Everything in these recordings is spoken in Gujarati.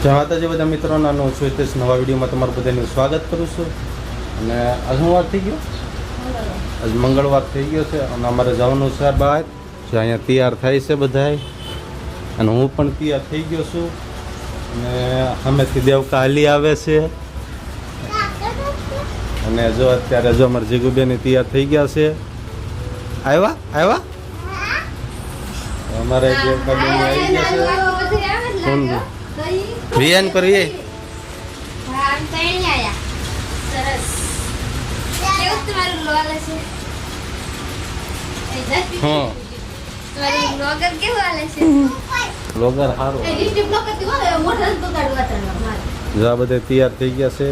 જય માતાજી બધા મિત્રો, નાનો છું હિતેશ. નવા વિડીયોમાં તમારું બધાનું સ્વાગત કરું છું. અને આજ હું વાર થઈ ગયો, આજ મંગળવાર થઈ ગયો છે અને અમારે જવાનું છે બહાર, જે અહીંયા તૈયાર થાય છે બધાય. અને હું પણ તૈયાર થઈ ગયો છું અને સામેથી દેવકા હાલી આવે છે. અને જો અત્યારે જો અમારે જીગુબેન તૈયાર થઈ ગયા છે. આવ્યા અમારે દેવકા બેન આવી ગયા છે. કોણ વિયાન કરીએ બ્લોગર સારું. જો આ બધા તૈયાર થઈ ગયા છે.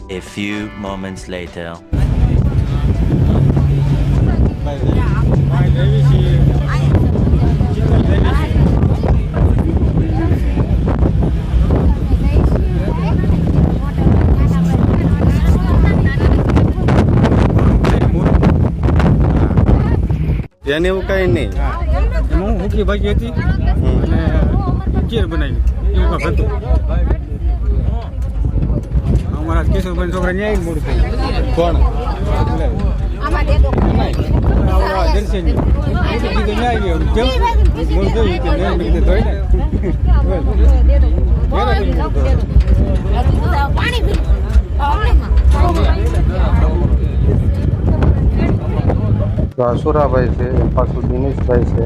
A few moments later. એને એવું કઈ નહીં. એમાં હુકી ભાજી હતી અને ખીર બનાવી એવું કાંક હતું. અમારા કિશોરભાઈ છોકરા ન્યાય મોડું થઈ કોણ દર્શન ન્યાય કેમ મોડું થયું કે મેં કીધું ધોઈ ને તો આ સુરાભાઈ છે, પાછું દિનેશભાઈ છે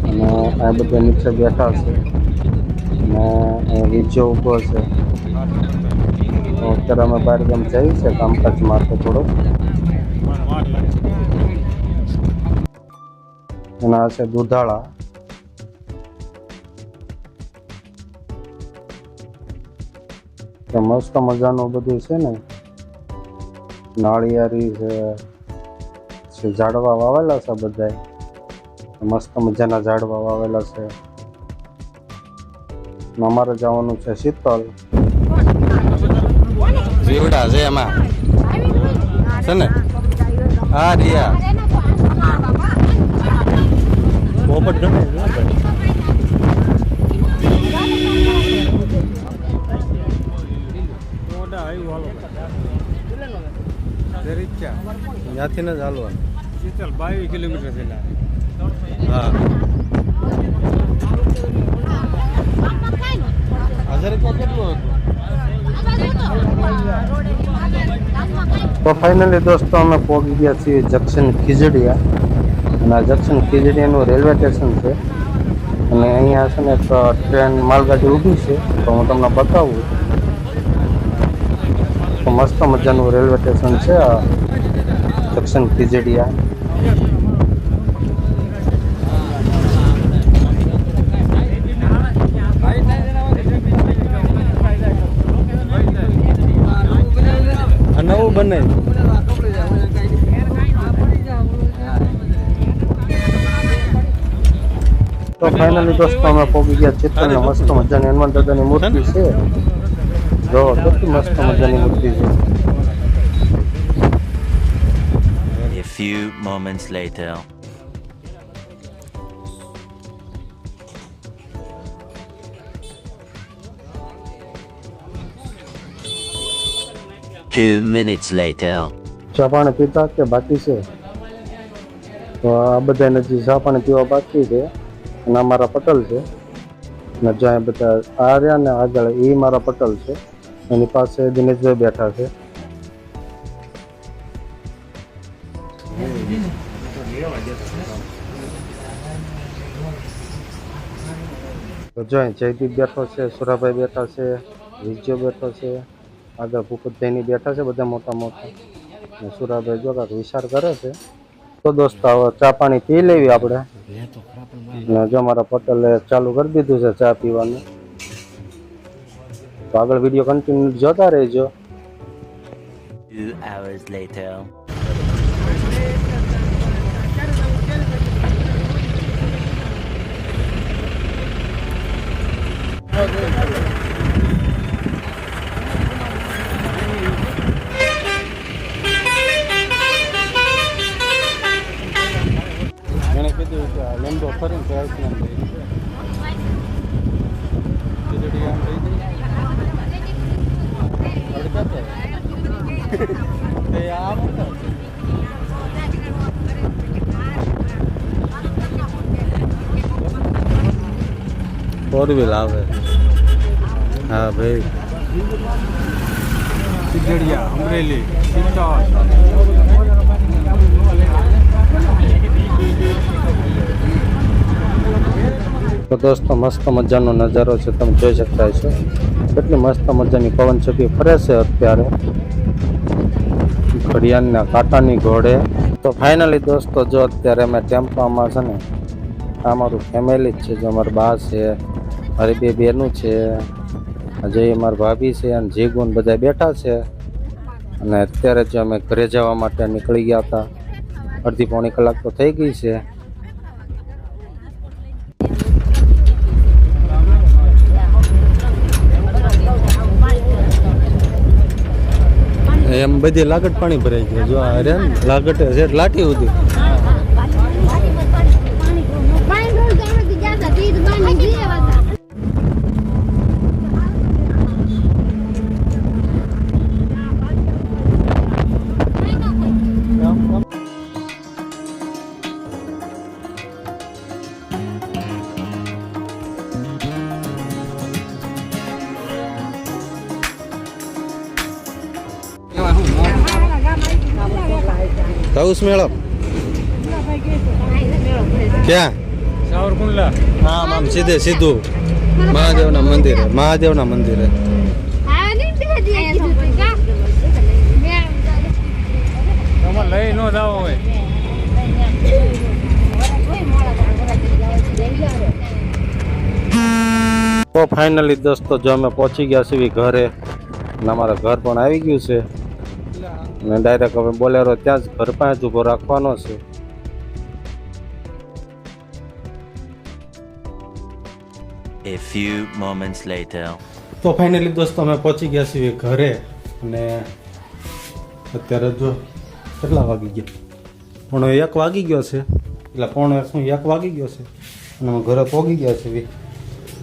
અને આ બધા નીચે બેઠા છે અને વિજય ઊભો છે. અત્યારે અમે બહાર ગામ જઈએ છીએ કામકાજ માટે થોડુંક. અને આ છે દુધાળા. મસ્ત મજાનું બધું છે ને, નાળિયેરી છે, ઝાડવા વાવેલા છે બધા, મસ્ત મજાના ઝાડવા વાવેલા છે. અમારે જવાનું છે શીતલ. જીવડા છે એમાં છે ને. હા રિયા પોપટ ગમે ત્યાંથી ને જ હાલવાનું. શીતલ 22 કિલોમીટર થયેલા. હા તો ફાઇનલી દોસ્તો અમે પહોંચી ગયા છીએ જંક્શન ખીજડીયા. અને આ જંક્શન ખીજડીયાનું રેલવે સ્ટેશન છે. અને અહીંયા છે ને એક ટ્રેન માલગાડી ઊભી છે, તો હું તમને બતાવું. તો મસ્ત મજાનું રેલવે સ્ટેશન છે આ જંક્શન ખીજડીયા. નવું બને તો ફાઇનલી દોસ્તો અમે પહોંચી ગયા ચિત્તલ. મસ્ત મજાની હનુમાન દાદાની મૂર્તિ છે. જો કેટલી મસ્ત મજાની મૂર્તિ છે. A few moments later. Two minutes later. ચા પાણી પીતા કે બાકી છે? તો આ બધા નજીક ચા પાણી પીવા બાકી છે. અને અમારા પટેલ છે. અને જ્યાં બધા આ રહ્યા ને આગળ એ મારા પટેલ છે. એની પાસે દિનેશભાઈ બેઠા છે. તો જો જયદીપ બેઠો છે, સુરાભાઈ બેઠા છે, વિજય બેઠો છે, આગળ ભૂપતભાઈની બેઠા છે બધા મોટા મોટા. અને સુરાભાઈ જો કાંઈક વિચાર કરે છે. તો દોસ્તો હવે ચા પાણી પી લેવી આપણે. અને જો મારા પટેલે ચાલુ કરી દીધું છે ચા પીવાનું. તો આગળ વિડીયો કન્ટિન્યુ જોતા રહેજો. 2 hours later. એને કીધું કે આ લેમ્બો ફરીને તો આઈસ્ક્રીમ લઈ ખીચડી આમ થઈ ગઈ આમ 4 વ્હીલ આવે હા ભાઈ સિદ્ધડિયા અમરેલી સિત્તોડ તો દોસ્તો મસ્ત મજાનો નજારો છે તમે જોઈ શકતા છો કેટલી મસ્ત મજાની પવન ચક્કી ફરે છે અત્યારે ઘડિયાળના કાંટાની ઘોડે તો ફાઇનલી દોસ્તો જો અત્યારે અમે ટેમ્પામાં છે ને આ મારું ફેમિલી જ છે જો અમારા બા છે મારી બે બહેનું છે અજય મારા ભાભી છે અને જીગુન બધા બેઠા છે અને અત્યારે જો અમે ઘરે જવા માટે નીકળી ગયા હતા અડધી પોણી કલાક તો થઈ ગઈ છે એમ બધી લાગટ પાણી ભરાઈ ગયું જો આ રે લાગટ છે લાટી સુધી કઉસ મેળો ક્યાં સાવરકુંડલા આમ આમ સીધું મહાદેવના મંદિરે તમારે લઈ ન જાવ હોય તો ફાઇનલી દોસ્તો જો અમે પહોંચી ગયા છીએ ઘરે અને અમારા ઘર પણ આવી ગયું છે અને ડાયરેક્ટ હવે બોલેરો ત્યાં જ ઘર પાસે જ ઊભો રાખવાનો છે A few moments later. તો ફાઇનલી દોસ્તો અમે પહોંચી ગયા છીએ ઘરે અને અત્યારે જો કેટલા વાગી ગયા 1 વાગી ગયો છે એટલે 1 વાગી ગયો છે અને અમે ઘરે પહોંચી ગયા છીએ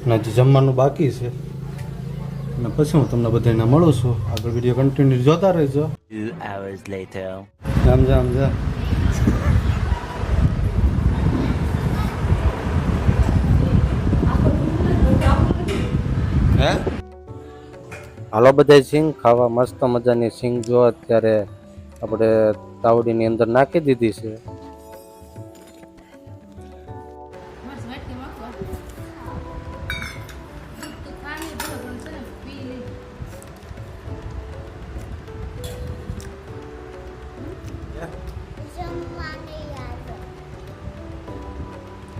અને હજી જમવાનું બાકી છે અને પછી હું તમને બધાને મળું છું આગળ વિડીયો કન્ટિન્યુ જોતા રહેજો 2 hours later. સમજા હે હાલો બધા સિંગ ખાવા મસ્ત મજાની સિંગ જો અત્યારે આપણે તાવડીની અંદર નાખી દીધી છે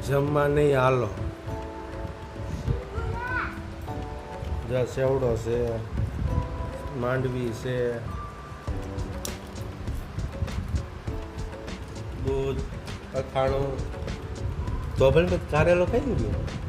જમવા નહીં હાલો જ્યાં સેવડો છે માંડવી છે દૂધ અથાણું ધોબલ કારેલો ખાઈ ગયું